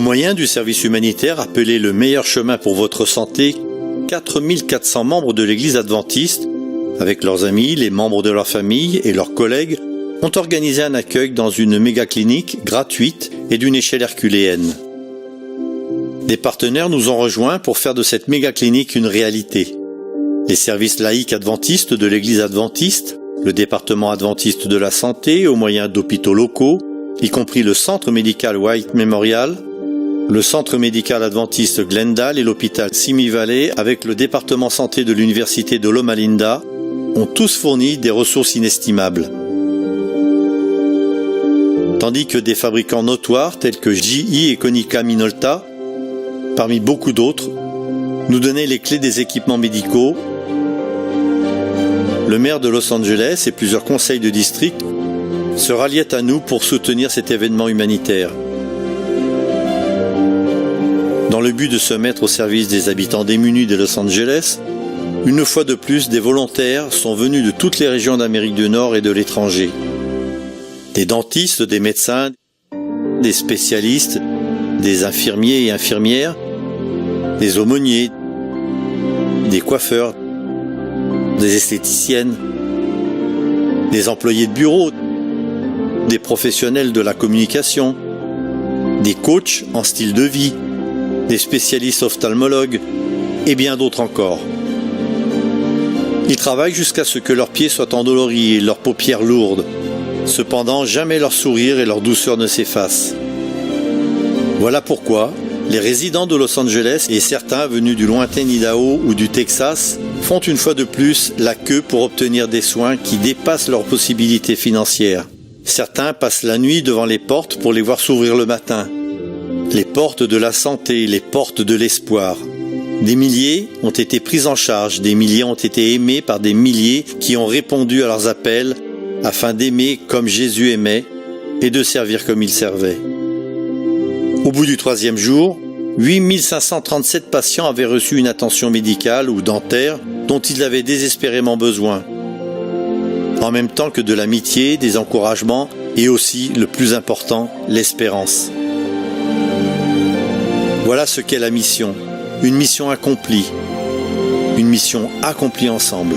moyen du service humanitaire appelé le meilleur chemin pour votre santé, 4400 membres de l'Église adventiste, avec leurs amis, les membres de leur famille et leurs collègues, ont organisé un accueil dans une méga-clinique gratuite et d'une échelle herculéenne. Des partenaires nous ont rejoints pour faire de cette méga-clinique une réalité. Les services laïques adventistes de l'Église adventiste, le département adventiste de la santé au moyen d'hôpitaux locaux, y compris le centre médical White Memorial, le centre médical adventiste Glendale et l'hôpital Simi Valley avec le département santé de l'université de Loma Linda, ont tous fourni des ressources inestimables. Tandis que des fabricants notoires tels que GE et Konica Minolta, parmi beaucoup d'autres, nous donnaient les clés des équipements médicaux, le maire de Los Angeles et plusieurs conseils de district se ralliaient à nous pour soutenir cet événement humanitaire. Dans le but de se mettre au service des habitants démunis de Los Angeles, une fois de plus, des volontaires sont venus de toutes les régions d'Amérique du Nord et de l'étranger. Des dentistes, des médecins, des spécialistes, des infirmiers et infirmières, des aumôniers, des coiffeurs, des esthéticiennes, des employés de bureau, des professionnels de la communication, des coachs en style de vie, des spécialistes ophtalmologues et bien d'autres encore. Ils travaillent jusqu'à ce que leurs pieds soient endoloris et leurs paupières lourdes. Cependant, jamais leur sourire et leur douceur ne s'effacent. Voilà pourquoi les résidents de Los Angeles et certains venus du lointain Idaho ou du Texas font une fois de plus la queue pour obtenir des soins qui dépassent leurs possibilités financières. Certains passent la nuit devant les portes pour les voir s'ouvrir le matin. Les portes de la santé, les portes de l'espoir. Des milliers ont été pris en charge, des milliers ont été aimés par des milliers qui ont répondu à leurs appels afin d'aimer comme Jésus aimait et de servir comme il servait. Au bout du 3e jour, 8537 patients avaient reçu une attention médicale ou dentaire dont ils avaient désespérément besoin, en même temps que de l'amitié, des encouragements et aussi, le plus important, l'espérance. Voilà ce qu'est la mission. Une mission accomplie ensemble.